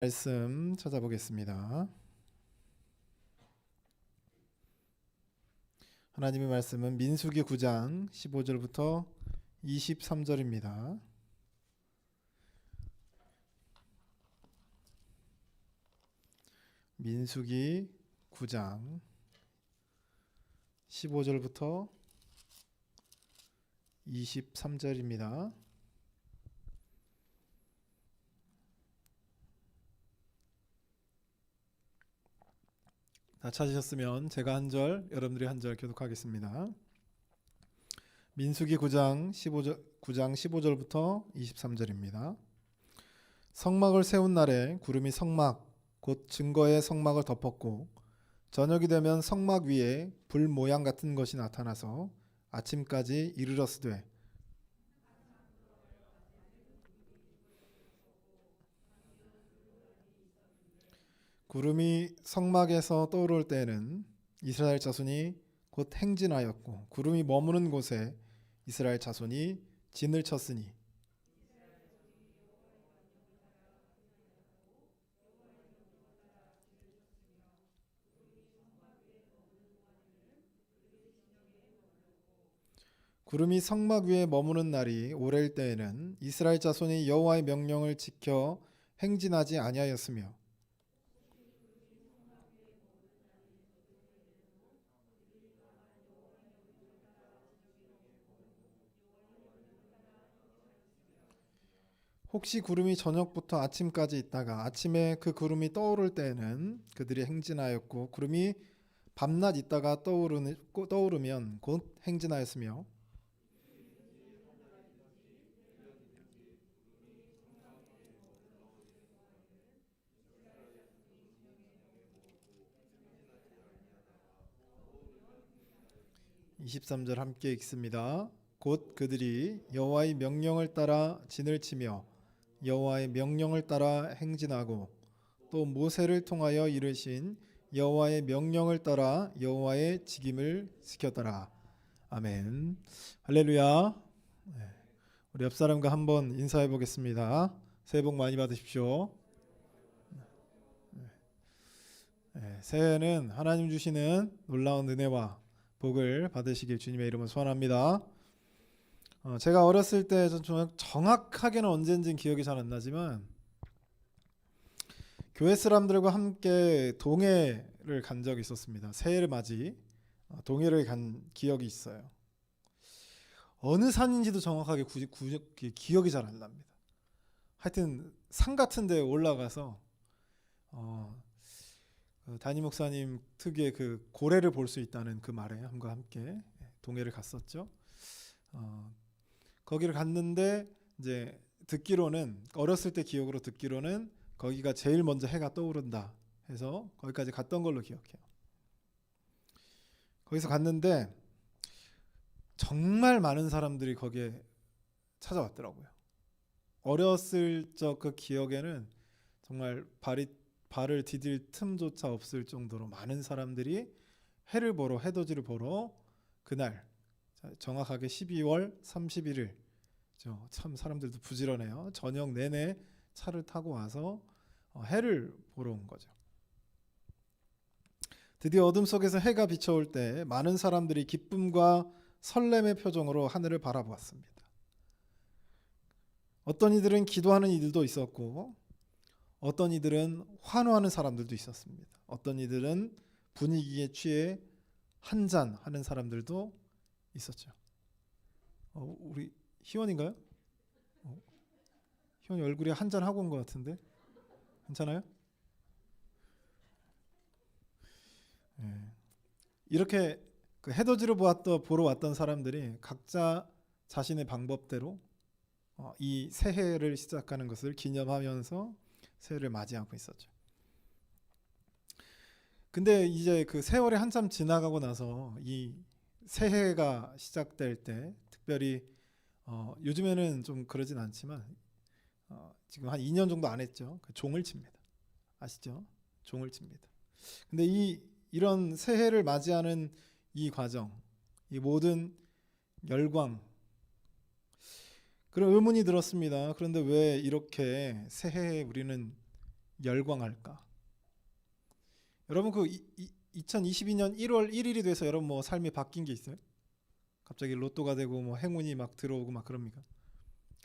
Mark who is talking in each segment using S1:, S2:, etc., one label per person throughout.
S1: 말씀 찾아보겠습니다. 하나님의 말씀은 민수기 9장 15절부터 23절입니다. 민수기 9장 15절부터 23절입니다. 다 찾으셨으면 제가 한 절, 여러분들이 한 절 교독하겠습니다. 민수기 9장 15절부터 23절입니다. 성막을 세운 날에 구름이 성막 곧 증거의 성막을 덮었고 저녁이 되면 성막 위에 불 모양 같은 것이 나타나서 아침까지 이르렀으되 구름이 성막에서 떠오를 때에는 이스라엘 자손이 곧 행진하였고 구름이 머무는 곳에 이스라엘 자손이 진을 쳤으니 구름이 성막 위에 머무는 날이 오래일 때에는 이스라엘 자손이 여호와의 명령을 지켜 행진하지 아니하였으며 혹시 구름이 저녁부터 아침까지 있다가 아침에 그 구름이 떠오를 때에는 그들이 행진하였고 구름이 밤낮 있다가 떠오르면 곧 행진하였으며 23절 함께 읽습니다. 곧 그들이 여호와의 명령을 따라 진을 치며 여호와의 명령을 따라 행진하고 또 모세를 통하여 이르신 여호와의 명령을 따라 여호와의 직임을 지켰더라. 아멘. 할렐루야. 우리 옆 사람과 한번 인사해 보겠습니다. 새해 복 많이 받으십시오. 새해에는 하나님 주시는 놀라운 은혜와 복을 받으시길 주님의 이름으로 소원합니다. 제가 어렸을 때 정확하게는 언제인지는 기억이 잘 안 나지만 교회 사람들과 함께 동해를 간 적이 있었습니다. 새해를 맞이 동해를 간 기억이 있어요. 어느 산인지도 정확하게 기억이 잘 안 납니다. 하여튼 산 같은 데 올라가서 담임 목사님 특유의 그 고래를 볼 수 있다는 그 말에 함과 함께 동해를 갔었죠. 거기를 갔는데 이제 듣기로는 어렸을 때 기억으로 듣기로는 거기가 제일 먼저 해가 떠오른다 해서 거기까지 갔던 걸로 기억해요. 거기서 갔는데 정말 많은 사람들이 거기에 찾아왔더라고요. 어렸을 적 그 기억에는 정말 발을 디딜 틈조차 없을 정도로 많은 사람들이 해를 보러 해돋이를 보러 그날 정확하게 12월 31일 참 사람들도 부지런해요. 저녁 내내 차를 타고 와서 해를 보러 온 거죠. 드디어 어둠 속에서 해가 비춰올 때 많은 사람들이 기쁨과 설렘의 표정으로 하늘을 바라보았습니다. 어떤 이들은 기도하는 이들도 있었고 어떤 이들은 환호하는 사람들도 있었습니다. 어떤 이들은 분위기에 취해 한잔 하는 사람들도 있었죠. 우리 희원인가요? 희원이 얼굴이 한잔 하고 온 것 같은데 괜찮아요? 이렇게 그 해돋이를 보러 왔던 사람들이 각자 자신의 방법대로 이 새해를 시작하는 것을 기념하면서 새해를 맞이하고 있었죠. 근데 이제 그 세월이 한참 지나가고 나서 이 새해가 시작될 때 특별히 요즘에는 좀 그러진 않지만 지금 한 2년 정도 안 했죠. 그 종을 칩니다. 아시죠? 종을 칩니다. 근데 이런 새해를 맞이하는 이 과정, 이 모든 열광, 그런 의문이 들었습니다. 그런데 왜 이렇게 새해에 우리는 열광할까? 여러분 2022년 1월 1일이 돼서 여러분 뭐 삶이 바뀐 게 있어요? 갑자기 로또가 되고 뭐 행운이 막 들어오고 막 그럽니까?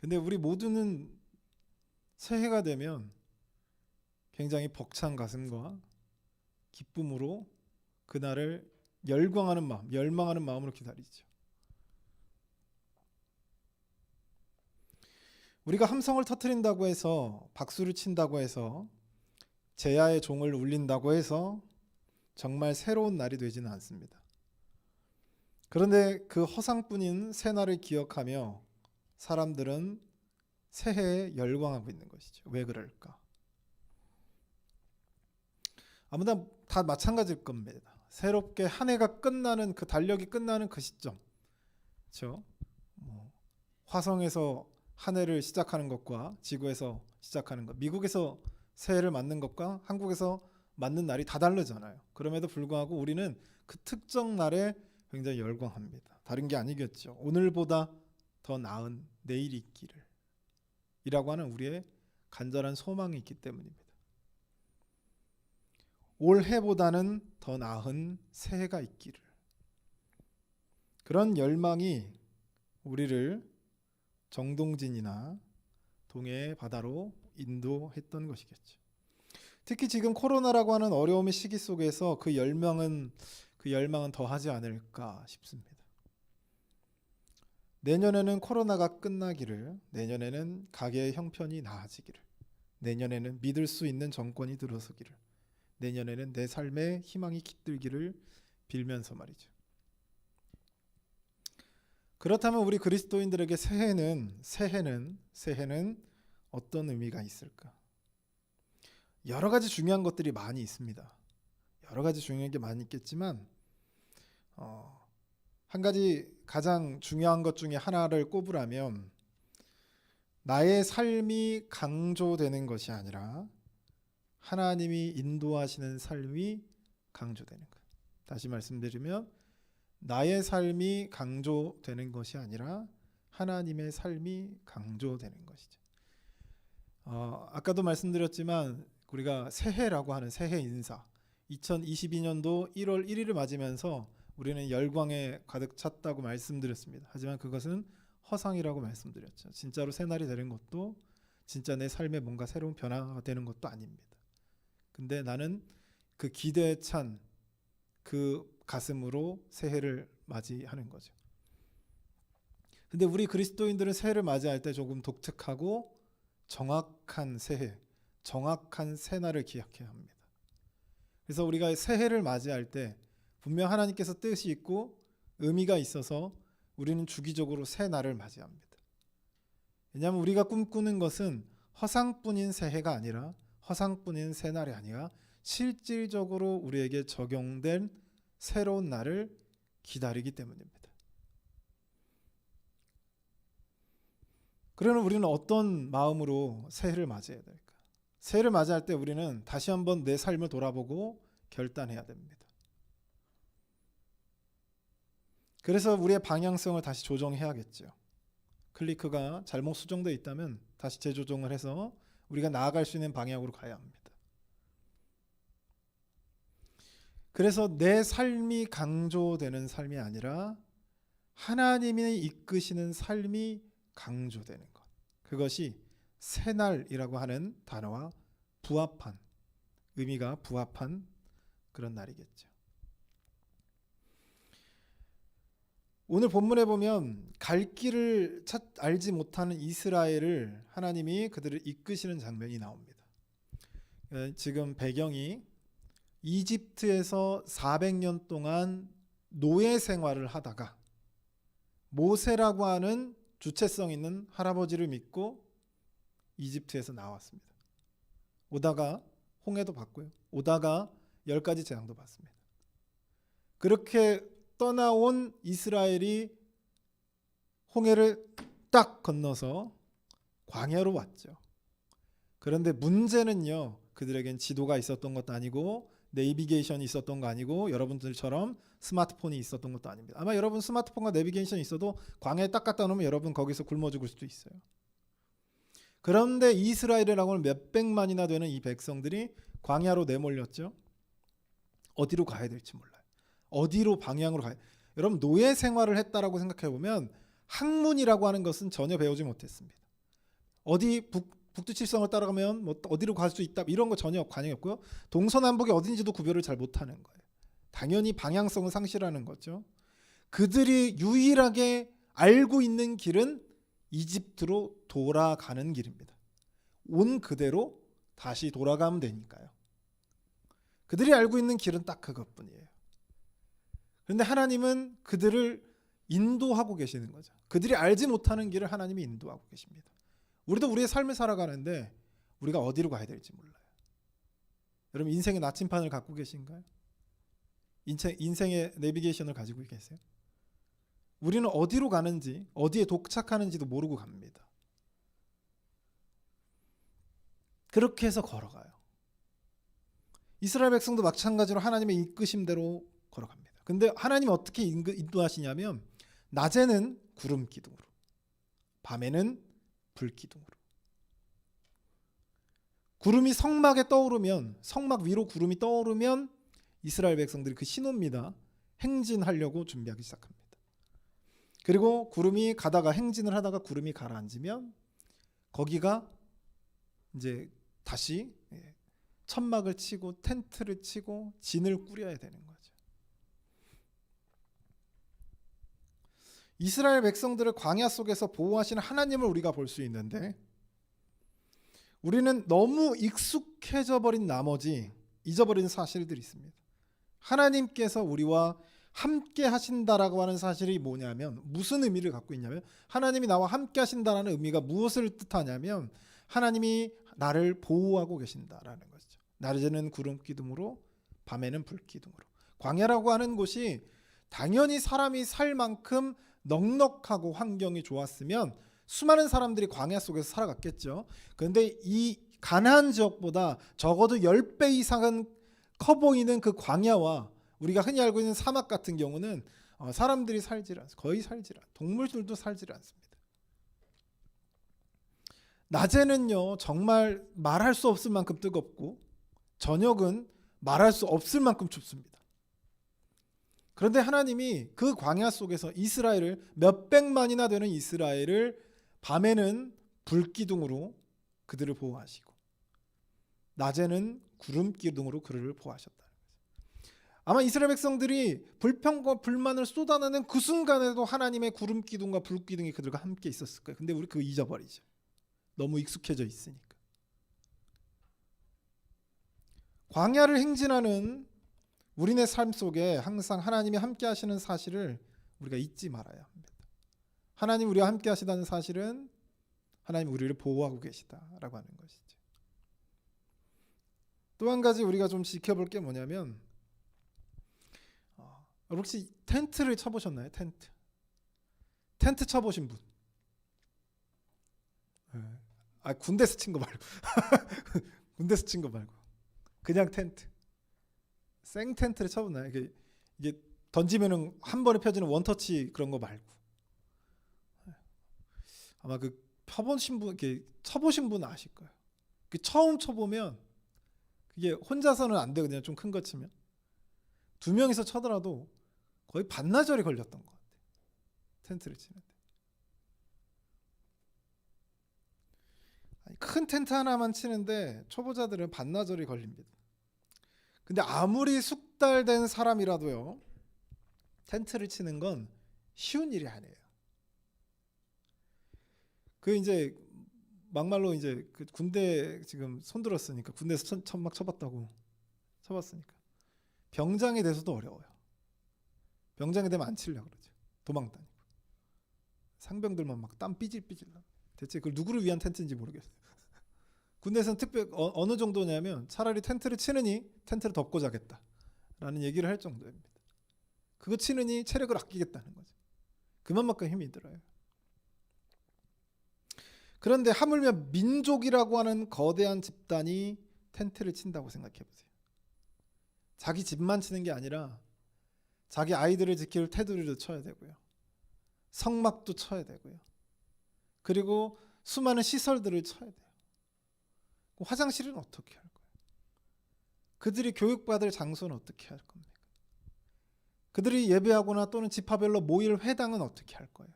S1: 근데 우리 모두는 새해가 되면 굉장히 벅찬 가슴과 기쁨으로 그날을 열광하는 마음, 열망하는 마음으로 기다리죠. 우리가 함성을 터뜨린다고 해서, 박수를 친다고 해서, 제야의 종을 울린다고 해서 정말 새로운 날이 되지는 않습니다. 그런데 그 허상뿐인 새날을 기억하며 사람들은 새해에 열광하고 있는 것이죠. 왜 그럴까? 아무나 다 마찬가지일 겁니다. 새롭게 한 해가 끝나는 그 달력이 끝나는 그 시점, 그렇죠? 화성에서 한 해를 시작하는 것과 지구에서 시작하는 것, 미국에서 새해를 맞는 것과 한국에서 맞는 날이 다 다르잖아요. 그럼에도 불구하고 우리는 그 특정 날에 굉장히 열광합니다. 다른 게 아니겠죠. 오늘보다 더 나은 내일이 있기를 이라고 하는 우리의 간절한 소망이 있기 때문입니다. 올해보다는 더 나은 새해가 있기를, 그런 열망이 우리를 정동진이나 동해의 바다로 인도했던 것이겠죠. 특히 지금 코로나라고 하는 어려움의 시기 속에서 그 열망은 더하지 않을까 싶습니다. 내년에는 코로나가 끝나기를, 내년에는 가계의 형편이 나아지기를, 내년에는 믿을 수 있는 정권이 들어서기를, 내년에는 내 삶에 희망이 깃들기를 빌면서 말이죠. 그렇다면 우리 그리스도인들에게 새해는 어떤 의미가 있을까? 여러 가지 중요한 것들이 많이 있습니다. 여러 가지 중요한 게 많이 있겠지만 한 가지 가장 중요한 것 중에 하나를 꼽으라면 나의 삶이 강조되는 것이 아니라 하나님이 인도하시는 삶이 강조되는 것. 다시 말씀드리면 나의 삶이 강조되는 것이 아니라 하나님의 삶이 강조되는 것이죠. 아까도 말씀드렸지만 우리가 새해라고 하는 새해 인사, 2022년도 1월 1일을 맞으면서 우리는 열광에 가득 찼다고 말씀드렸습니다. 하지만 그것은 허상이라고 말씀드렸죠. 진짜로 새날이 되는 것도, 진짜 내 삶에 뭔가 새로운 변화가 되는 것도 아닙니다. 근데 나는 그 기대에 찬 그 가슴으로 새해를 맞이하는 거죠. 근데 우리 그리스도인들은 새해를 맞이할 때 조금 독특하고 정확한 새해, 정확한 새날을 기약해야 합니다. 그래서 우리가 새해를 맞이할 때 분명 하나님께서 뜻이 있고 의미가 있어서 우리는 주기적으로 새날을 맞이합니다. 왜냐하면 우리가 꿈꾸는 것은 허상뿐인 새해가 아니라, 허상뿐인 새날이 아니라 실질적으로 우리에게 적용된 새로운 날을 기다리기 때문입니다. 그러면 우리는 어떤 마음으로 새해를 맞이해야 될까? 새해를 맞이할 때 우리는 다시 한번 내 삶을 돌아보고 결단해야 됩니다. 그래서 우리의 방향성을 다시 조정해야겠죠. 클리크가 잘못 수정되어 있다면 다시 재조정을 해서 우리가 나아갈 수 있는 방향으로 가야 합니다. 그래서 내 삶이 강조되는 삶이 아니라 하나님이 이끄시는 삶이 강조되는 것, 그것이 새날이라고 하는 단어와 부합한, 의미가 부합한 그런 날이겠죠. 오늘 본문에 보면 갈 길을 알지 못하는 이스라엘을 하나님이 그들을 이끄시는 장면이 나옵니다. 지금 배경이 이집트에서 400년 동안 노예 생활을 하다가 모세라고 하는 주체성 있는 할아버지를 믿고 이집트에서 나왔습니다. 오다가 홍해도 봤고요. 오다가 10가지 재앙도 봤습니다. 그렇게 떠나온 이스라엘이 홍해를 딱 건너서 광야로 왔죠. 그런데 문제는요, 그들에겐 지도가 있었던 것도 아니고 내비게이션이 있었던 거 아니고 여러분들처럼 스마트폰이 있었던 것도 아닙니다. 아마 여러분 스마트폰과 내비게이션이 있어도 광야에 딱 갖다 놓으면 여러분 거기서 굶어 죽을 수도 있어요. 그런데 이스라엘이라고 하는 몇백만이나 되는 이 백성들이 광야로 내몰렸죠. 어디로 가야 될지 몰라요. 어디로 방향으로 가야. 여러분 노예 생활을 했다라고 생각해 보면 학문이라고 하는 것은 전혀 배우지 못했습니다. 어디 북두칠성을 따라가면 뭐 어디로 갈 수 있다 이런 거 전혀 관용이 없고요. 동서남북이 어딘지도 구별을 잘 못하는 거예요. 당연히 방향성을 상실하는 거죠. 그들이 유일하게 알고 있는 길은 이집트로 돌아가는 길입니다. 온 그대로 다시 돌아가면 되니까요. 그들이 알고 있는 길은 딱 그것뿐이에요. 그런데 하나님은 그들을 인도하고 계시는 거죠. 그들이 알지 못하는 길을 하나님이 인도하고 계십니다. 우리도 우리의 삶을 살아가는데 우리가 어디로 가야 될지 몰라요. 여러분 인생의 나침판을 갖고 계신가요? 인생의 내비게이션을 가지고 계세요? 우리는 어디로 가는지 어디에 도착하는지도 모르고 갑니다. 그렇게 해서 걸어가요. 이스라엘 백성도 마찬가지로 하나님의 이끄심대로 걸어갑니다. 근데 하나님이 어떻게 인도하시냐면 낮에는 구름 기둥으로 밤에는 불 기둥으로. 구름이 성막에 떠오르면 성막 위로 구름이 떠오르면 이스라엘 백성들이 그 신호입니다. 행진하려고 준비하기 시작합니다. 그리고 구름이 가다가 행진을 하다가 구름이 가라앉으면 거기가 이제 다시 천막을 치고 텐트를 치고 진을 꾸려야 되는 거죠. 이스라엘 백성들을 광야 속에서 보호하시는 하나님을 우리가 볼 수 있는데 우리는 너무 익숙해져 버린 나머지 잊어버린 사실들이 있습니다. 하나님께서 우리와 함께 하신다라고 하는 사실이 뭐냐면 무슨 의미를 갖고 있냐면 하나님이 나와 함께 하신다라는 의미가 무엇을 뜻하냐면 하나님이 나를 보호하고 계신다라는 것이죠. 낮에는 구름 기둥으로 밤에는 불 기둥으로. 광야라고 하는 곳이 당연히 사람이 살 만큼 넉넉하고 환경이 좋았으면 수많은 사람들이 광야 속에서 살아갔겠죠. 그런데 이 가나안 지역보다 적어도 10배 이상은 커 보이는 그 광야와 우리가 흔히 알고 있는 사막 같은 경우는 사람들이 살질 않습니다. 거의 살질 않습니다. 동물들도 살질 않습니다. 낮에는요 정말 말할 수 없을 만큼 뜨겁고 저녁은 말할 수 없을 만큼 춥습니다. 그런데 하나님이 그 광야 속에서 이스라엘을 몇백만이나 되는 이스라엘을 밤에는 불기둥으로 그들을 보호하시고 낮에는 구름기둥으로 그들을 보호하셨다는 거죠. 아마 이스라엘 백성들이 불평과 불만을 쏟아내는 그 순간에도 하나님의 구름기둥과 불기둥이 그들과 함께 있었을 거예요. 근데 우리 그거 잊어버리죠. 너무 익숙해져 있으니까. 광야를 행진하는 우리네 삶 속에 항상 하나님이 함께 하시는 사실을 우리가 잊지 말아야 합니다. 하나님 우리와 함께 하시다는 사실은 하나님 우리를 보호하고 계시다라고 하는 것이죠. 또 한 가지 우리가 좀 지켜볼 게 뭐냐면 혹시 텐트를 쳐보셨나요? 텐트 쳐보신 분? 군대에서 친 거 말고 군대에서 친 거 말고 그냥 텐트 생 텐트를 쳐보나요? 이게 던지면은 한 번에 펴지는 원터치 그런 거 말고 아마 그 펴보신 분, 이렇게 쳐보신 분은 아실 거예요. 처음 쳐보면 그게 혼자서는 안 되거든요. 좀 큰 거 치면 2명이서 쳐더라도 거의 반나절이 걸렸던 것 같아요. 텐트를 치는데 큰 텐트 하나만 치는데 초보자들은 반나절이 걸립니다. 근데 아무리 숙달된 사람이라도요 텐트를 치는 건 쉬운 일이 아니에요. 그 이제 막말로 이제 그 군대 지금 손들었으니까 군대에서 천막 쳐봤으니까 병장이 돼서도 어려워요. 병장이 되면 안 치려고 그러죠. 도망 다니고 상병들만 막 땀 삐질삐질 나. 대체 그걸 누구를 위한 텐트인지 모르겠어요. 군대에서는 특별 어느 정도냐면 차라리 텐트를 치느니 텐트를 덮고 자겠다라는 얘기를 할 정도입니다. 그거 치느니 체력을 아끼겠다는 거죠. 그만큼 힘이 들어요. 그런데 하물며 민족이라고 하는 거대한 집단이 텐트를 친다고 생각해 보세요. 자기 집만 치는 게 아니라 자기 아이들을 지킬 테두리도 쳐야 되고요. 성막도 쳐야 되고요. 그리고 수많은 시설들을 쳐야 돼요. 화장실은 어떻게 할 거예요? 그들이 교육받을 장소는 어떻게 할 겁니까? 그들이 예배하거나 또는 지파별로 모일 회당은 어떻게 할 거예요?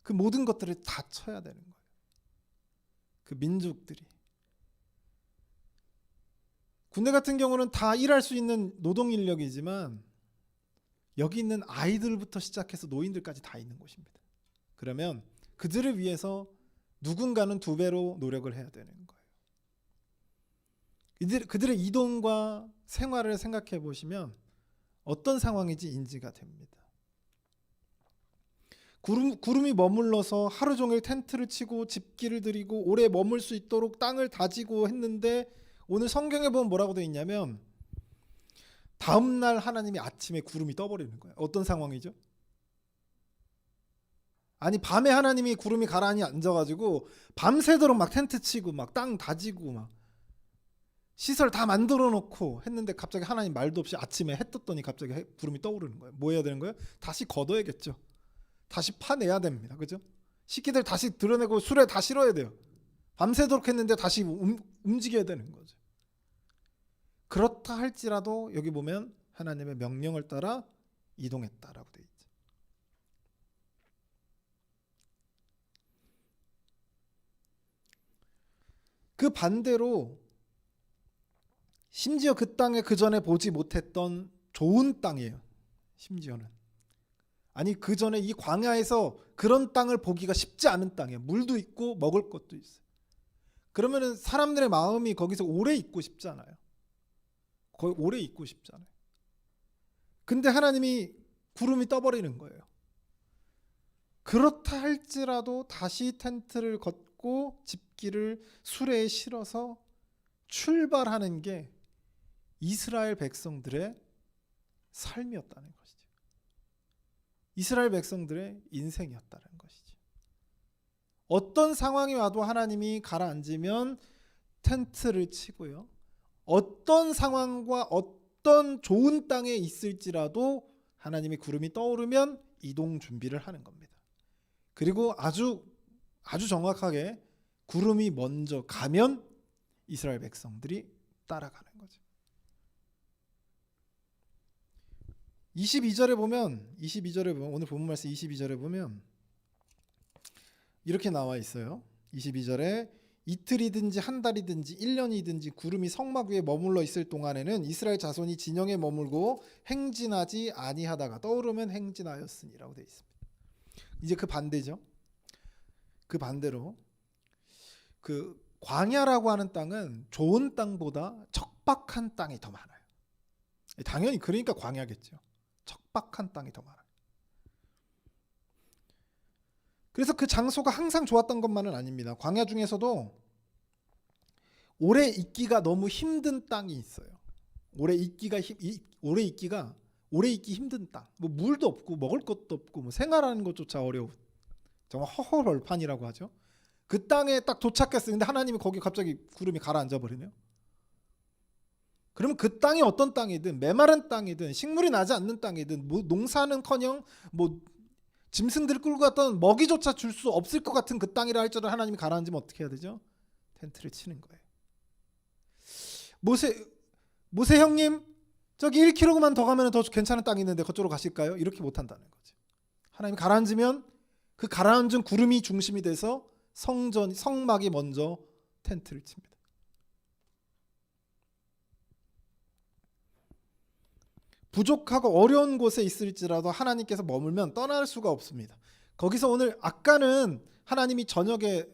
S1: 그 모든 것들을 다 쳐야 되는 거예요. 그 민족들이. 군대 같은 경우는 다 일할 수 있는 노동 인력이지만 여기 있는 아이들부터 시작해서 노인들까지 다 있는 곳입니다. 그러면 그들을 위해서 누군가는 2배로 노력을 해야 되는 거예요. 그들의 이동과 생활을 생각해 보시면 어떤 상황인지 인지가 됩니다. 구름이 머물러서 하루 종일 텐트를 치고 집기를 드리고 오래 머물 수 있도록 땅을 다지고 했는데 오늘 성경에 보면 뭐라고 되어 있냐면 다음 날 하나님이 아침에 구름이 떠버리는 거예요. 어떤 상황이죠? 아니 밤에 하나님이 구름이 가라앉아 앉아가지고 밤새도록 막 텐트 치고 막 땅 다지고 막 시설 다 만들어 놓고 했는데 갑자기 하나님 말도 없이 아침에 해 떴더니 갑자기 구름이 떠오르는 거예요. 뭐 해야 되는 거예요? 다시 걷어야겠죠. 다시 파내야 됩니다. 그죠? 식기들 다시 드러내고 술에 다 실어야 돼요. 밤새도록 했는데 다시 움직여야 되는 거죠. 그렇다 할지라도 여기 보면 하나님의 명령을 따라 이동했다라고 되어 있죠. 그 반대로 심지어 그 땅에 그 전에 보지 못했던 좋은 땅이에요. 심지어는 아니 그 전에 이 광야에서 그런 땅을 보기가 쉽지 않은 땅이에요. 물도 있고 먹을 것도 있어요. 그러면은 사람들의 마음이 거기서 오래 있고 싶잖아요. 거의 오래 있고 싶잖아요. 근데 하나님이 구름이 떠버리는 거예요. 그렇다 할지라도 다시 텐트를 걷고 집기를 수레에 실어서 출발하는 게 이스라엘 백성들의 삶이었다는 것이죠. 이스라엘 백성들의 인생이었다는 것이죠. 어떤 상황이 와도 하나님이 가라앉으면 텐트를 치고요. 어떤 상황과 어떤 좋은 땅에 있을지라도 하나님이 구름이 떠오르면 이동 준비를 하는 겁니다. 그리고 아주 정확하게 구름이 먼저 가면 이스라엘 백성들이 따라가는 거죠. 22절에 보면 오늘 본문 말씀 22절에 보면 이렇게 나와 있어요. 22절에 이틀이든지 한 달이든지 1년이든지 구름이 성막 위에 머물러 있을 동안에는 이스라엘 자손이 진영에 머물고 행진하지 아니하다가 떠오르면 행진하였으니라고 되어 있습니다. 이제 그 반대죠. 그 반대로 그 광야라고 하는 땅은 좋은 땅보다 척박한 땅이 더 많아요. 당연히 그러니까 광야겠죠. 척박한 땅이 더 많아요. 그래서 그 장소가 항상 좋았던 것만은 아닙니다. 광야 중에서도 오래 있기가 너무 힘든 땅이 있어요. 오래 있기 힘든 땅. 뭐 물도 없고 먹을 것도 없고 뭐 생활하는 것조차 어려운 정말 허허벌판이라고 하죠. 그 땅에 딱 도착했어요. 근데 하나님이 거기 갑자기 구름이 가라앉아 버리네요. 그러면 그 땅이 어떤 땅이든 메마른 땅이든 식물이 나지 않는 땅이든 뭐 농사는커녕 뭐 짐승들을 끌고 갔던 먹이조차 줄 수 없을 것 같은 그 땅이라 할지라도 하나님이 가라앉으면 어떻게 해야 되죠? 텐트를 치는 거예요. 모세 형님 저기 1km만 더 가면 더 괜찮은 땅이 있는데 그쪽으로 가실까요? 이렇게 못한다는 거죠. 하나님이 가라앉으면 그 가라앉은 구름이 중심이 돼서 성막이 먼저 텐트를 칩니다. 부족하고 어려운 곳에 있을지라도 하나님께서 머물면 떠날 수가 없습니다. 거기서 오늘 아까는 하나님이 저녁에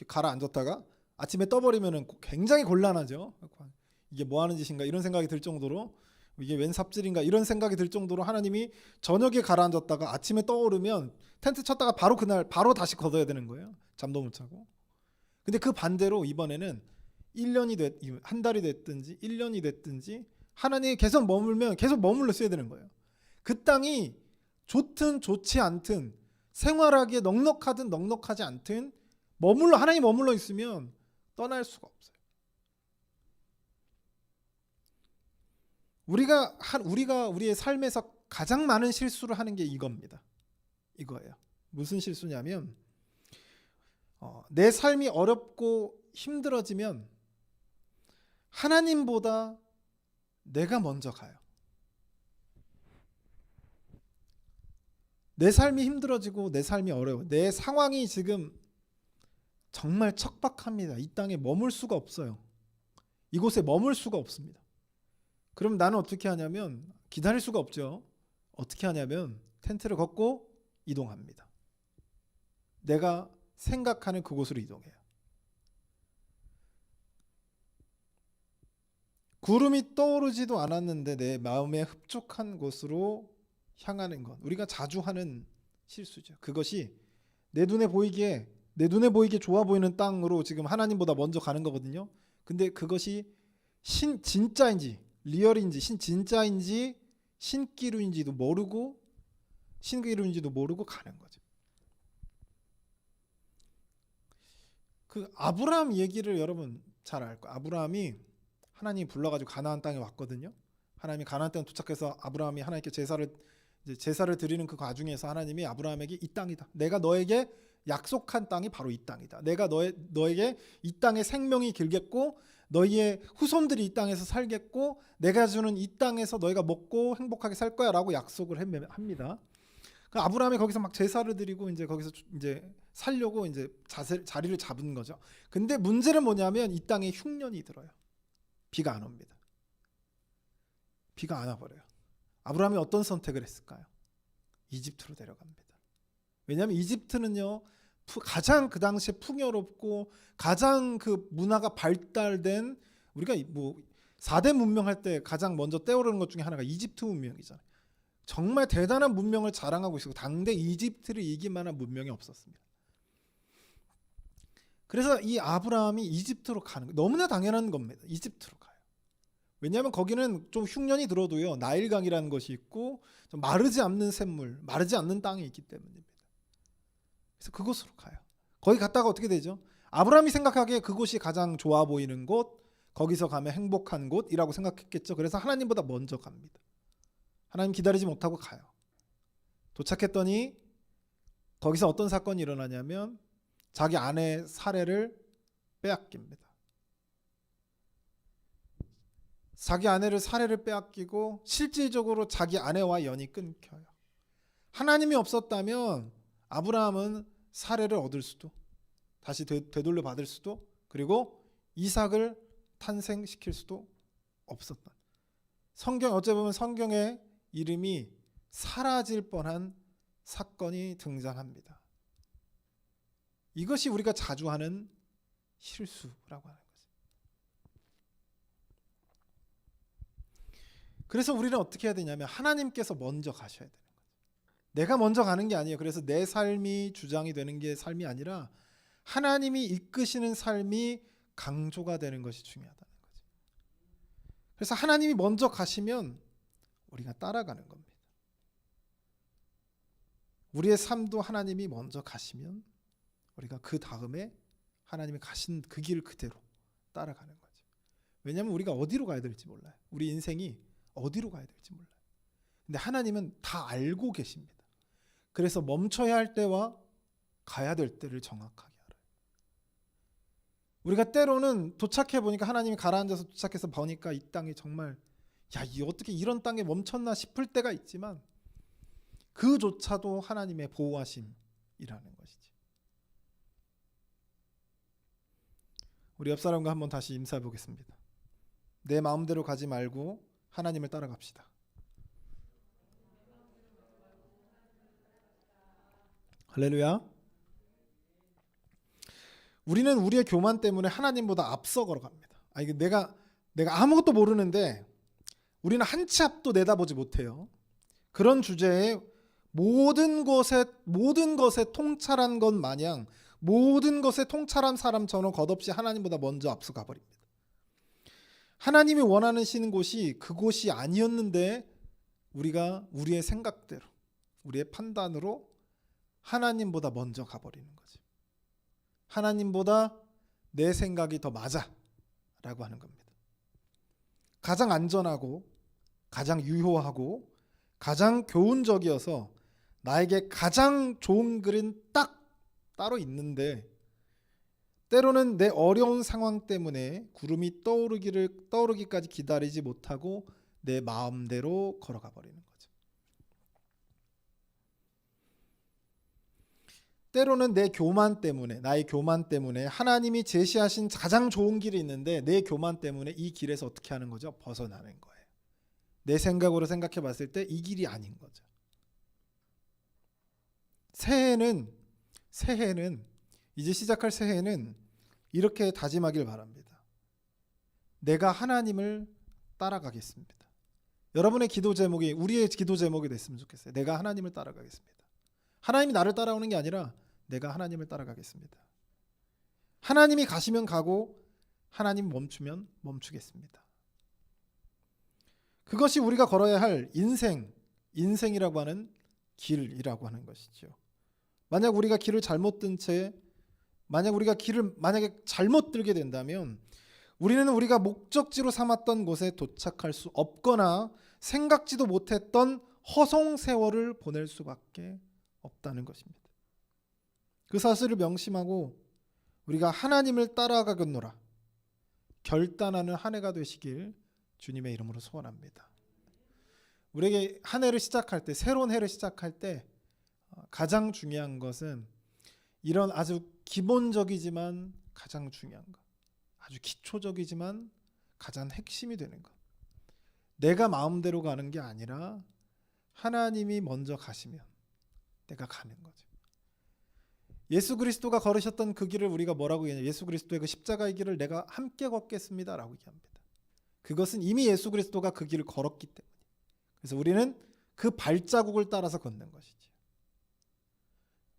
S1: 가라앉았다가 아침에 떠버리면 굉장히 곤란하죠. 이게 뭐 하는 짓인가 이런 생각이 들 정도로 이게 웬 삽질인가 이런 생각이 들 정도로 하나님이 저녁에 가라앉았다가 아침에 떠오르면 텐트 쳤다가 바로 그날 바로 다시 걷어야 되는 거예요. 잠도 못 자고. 근데 그 반대로 이번에는 1년이 한 달이 됐든지 1년이 됐든지 하나님이 계속 머물면 계속 머물러 써야 되는 거예요. 그 땅이 좋든 좋지 않든 생활하기에 넉넉하든 넉넉하지 않든 하나님 머물러 있으면 떠날 수가 없어요. 우리가 우리의 삶에서 가장 많은 실수를 하는 게 이겁니다. 이거예요. 무슨 실수냐면 내 삶이 어렵고 힘들어지면 하나님보다 내가 먼저 가요. 내 삶이 힘들어지고 내 삶이 어려워. 내 상황이 지금 정말 척박합니다. 이 땅에 머물 수가 없어요. 이곳에 머물 수가 없습니다. 그럼 나는 어떻게 하냐면 기다릴 수가 없죠. 어떻게 하냐면 텐트를 걷고 이동합니다. 내가 생각하는 그곳으로 이동해요. 구름이 떠오르지도 않았는데 내 마음에 흡족한 곳으로 향하는 것. 우리가 자주 하는 실수죠. 그것이 내 눈에 보이기에 좋아 보이는 땅으로 지금 하나님보다 먼저 가는 거거든요. 근데 그것이 진짜인지 리얼인지 진짜인지 신기루인지도 모르고 가는 거죠. 그 아브라함 얘기를 여러분 잘 알 거예요. 아브라함이 하나님이 불러가지고 가나안 땅에 왔거든요. 하나님이 가나안 땅에 도착해서 아브라함이 하나님께 제사를 드리는 그 과정에서 하나님이 아브라함에게 이 땅이다. 내가 너에게 약속한 땅이 바로 이 땅이다. 내가 너에게 이 땅의 생명이 길겠고 너희의 후손들이 이 땅에서 살겠고 내가 주는 이 땅에서 너희가 먹고 행복하게 살 거야라고 약속을 합니다. 그 아브라함이 거기서 막 제사를 드리고 이제 거기서 이제 살려고 이제 자리를 잡은 거죠. 근데 문제는 뭐냐면 이 땅에 흉년이 들어요. 비가 안 옵니다. 비가 안 와버려요. 아브라함이 어떤 선택을 했을까요? 이집트로 데려갑니다. 왜냐하면 이집트는요 가장 그 당시에 풍요롭고 가장 그 문화가 발달된, 우리가 뭐 4대 문명할 때 가장 먼저 떠오르는 것 중에 하나가 이집트 문명이잖아요. 정말 대단한 문명을 자랑하고 있었고 당대 이집트를 이길 만한 문명이 없었습니다. 그래서 이 아브라함이 이집트로 가는 거 너무나 당연한 겁니다. 이집트로 가요. 왜냐하면 거기는 좀 흉년이 들어도요 나일강이라는 것이 있고 좀 마르지 않는 샘물, 마르지 않는 땅이 있기 때문입니다. 그래서 그곳으로 가요. 거기 갔다가 어떻게 되죠? 아브라함이 생각하기에 그곳이 가장 좋아 보이는 곳, 거기서 가면 행복한 곳이라고 생각했겠죠. 그래서 하나님보다 먼저 갑니다. 하나님 기다리지 못하고 가요. 도착했더니 거기서 어떤 사건이 일어나냐면 자기 아내 사례를 빼앗깁니다. 자기 아내를 사례를 빼앗기고 실질적으로 자기 아내와 연이 끊겨요. 하나님이 없었다면 아브라함은 사례를 얻을 수도, 다시 되돌려 받을 수도, 그리고 이삭을 탄생시킬 수도 없었던, 어찌 보면 성경의 이름이 사라질 뻔한 사건이 등장합니다. 이것이 우리가 자주 하는 실수라고 하는 거죠. 그래서 우리는 어떻게 해야 되냐면 하나님께서 먼저 가셔야 되는 거죠. 내가 먼저 가는 게 아니에요. 그래서 내 삶이 주장이 되는 게 삶이 아니라 하나님이 이끄시는 삶이 강조가 되는 것이 중요하다는 거죠. 그래서 하나님이 먼저 가시면 우리가 따라가는 겁니다. 우리의 삶도 하나님이 먼저 가시면 우리가 그 다음에 하나님이 가신 그 길 그대로 따라가는 거죠. 왜냐하면 우리가 어디로 가야 될지 몰라요. 우리 인생이 어디로 가야 될지 몰라요. 근데 하나님은 다 알고 계십니다. 그래서 멈춰야 할 때와 가야 될 때를 정확하게 알아요. 우리가 때로는 도착해 보니까 하나님이 가라앉아서 도착해서 보니까 이 땅이 정말 어떻게 이런 땅에 멈췄나 싶을 때가 있지만 그조차도 하나님의 보호하심이라는 것이지. 우리 옆 사람과 한번 다시 인사해 보겠습니다. 내 마음대로 가지 말고 하나님을 따라갑시다. 할렐루야. 우리는 우리의 교만 때문에 하나님보다 앞서 걸어갑니다. 내가 아무것도 모르는데 우리는 한 치 앞도 내다보지 못해요. 그런 주제에 모든 것에 통찰한 것 마냥 모든 것에 통찰한 사람처럼 겉없이 하나님보다 먼저 앞서 가버립니다. 하나님이 원하시는 곳이 그곳이 아니었는데 우리가 우리의 생각대로 우리의 판단으로 하나님보다 먼저 가버리는 거죠. 하나님보다 내 생각이 더 맞아 라고 하는 겁니다. 가장 안전하고 가장 유효하고 가장 교훈적이어서 나에게 가장 좋은 글은 딱 따로 있는데 때로는 내 어려운 상황 때문에 구름이 떠오르기까지 기다리지 못하고 내 마음대로 걸어가 버리는 거죠. 때로는 내 교만 때문에, 나의 교만 때문에 하나님이 제시하신 가장 좋은 길이 있는데 내 교만 때문에 이 길에서 어떻게 하는 거죠? 벗어나는 거예요. 내 생각으로 생각해 봤을 때 이 길이 아닌 거죠. 새해는 이제 시작할 새해는 이렇게 다짐하길 바랍니다. 내가 하나님을 따라가겠습니다. 여러분의 기도 제목이 우리의 기도 제목이 됐으면 좋겠어요. 내가 하나님을 따라가겠습니다. 하나님이 나를 따라오는 게 아니라 내가 하나님을 따라가겠습니다. 하나님이 가시면 가고 하나님 멈추면 멈추겠습니다. 그것이 우리가 걸어야 할 인생이라고 하는 길이라고 하는 것이죠. 만약 우리가 길을 잘못 든 채 만약에 잘못 들게 된다면 우리는 우리가 목적지로 삼았던 곳에 도착할 수 없거나 생각지도 못했던 허송 세월을 보낼 수밖에 없다는 것입니다. 그 사실을 명심하고 우리가 하나님을 따라가겠노라 결단하는 한 해가 되시길 주님의 이름으로 소원합니다. 우리에게 한 해를 시작할 때, 새로운 해를 시작할 때 가장 중요한 것은 이런 아주 기본적이지만 가장 중요한 것, 아주 기초적이지만 가장 핵심이 되는 것, 내가 마음대로 가는 게 아니라 하나님이 먼저 가시면 내가 가는 거죠. 예수 그리스도가 걸으셨던 그 길을 우리가 뭐라고 얘기하냐, 예수 그리스도의 그 십자가의 길을 내가 함께 걷겠습니다라고 얘기합니다. 그것은 이미 예수 그리스도가 그 길을 걸었기 때문에, 그래서 우리는 그 발자국을 따라서 걷는 것이죠.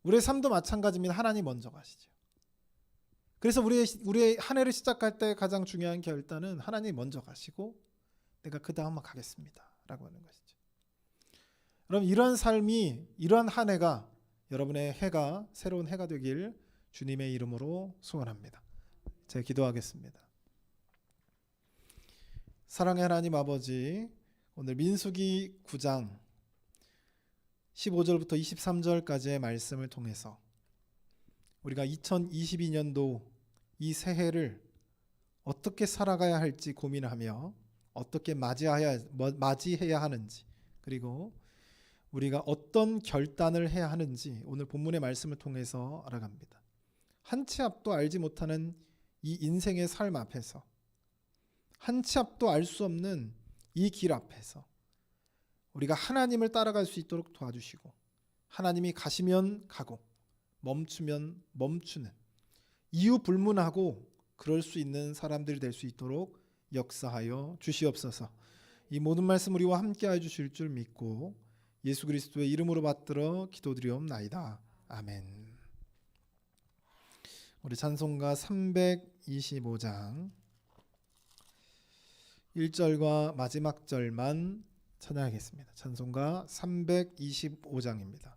S1: 우리의 삶도 마찬가지입니다. 하나님 먼저 가시죠. 그래서 우리의 한 해를 시작할 때 가장 중요한 결단은 하나님 먼저 가시고 내가 그 다음만 가겠습니다 라고 하는 것이죠. 그럼 이런 삶이, 이런 한 해가, 여러분의 해가 새로운 해가 되길 주님의 이름으로 소원합니다. 제가 기도하겠습니다. 사랑의 하나님 아버지, 오늘 민수기 9장 15절부터 23절까지의 말씀을 통해서 우리가 2022년도 이 새해를 어떻게 살아가야 할지 고민하며 어떻게 맞이해야 하는지, 그리고 우리가 어떤 결단을 해야 하는지 오늘 본문의 말씀을 통해서 알아갑니다. 한 치 앞도 알지 못하는 이 인생의 삶 앞에서, 한 치 앞도 알 수 없는 이 길 앞에서 우리가 하나님을 따라갈 수 있도록 도와주시고, 하나님이 가시면 가고 멈추면 멈추는, 이유 불문하고 그럴 수 있는 사람들이 될 수 있도록 역사하여 주시옵소서. 이 모든 말씀 우리와 함께해 주실 줄 믿고 예수 그리스도의 이름으로 받들어 기도드리옵나이다. 아멘. 우리 찬송가 325장 1절과 마지막 절만 찬양하겠습니다. 찬송가 325장입니다.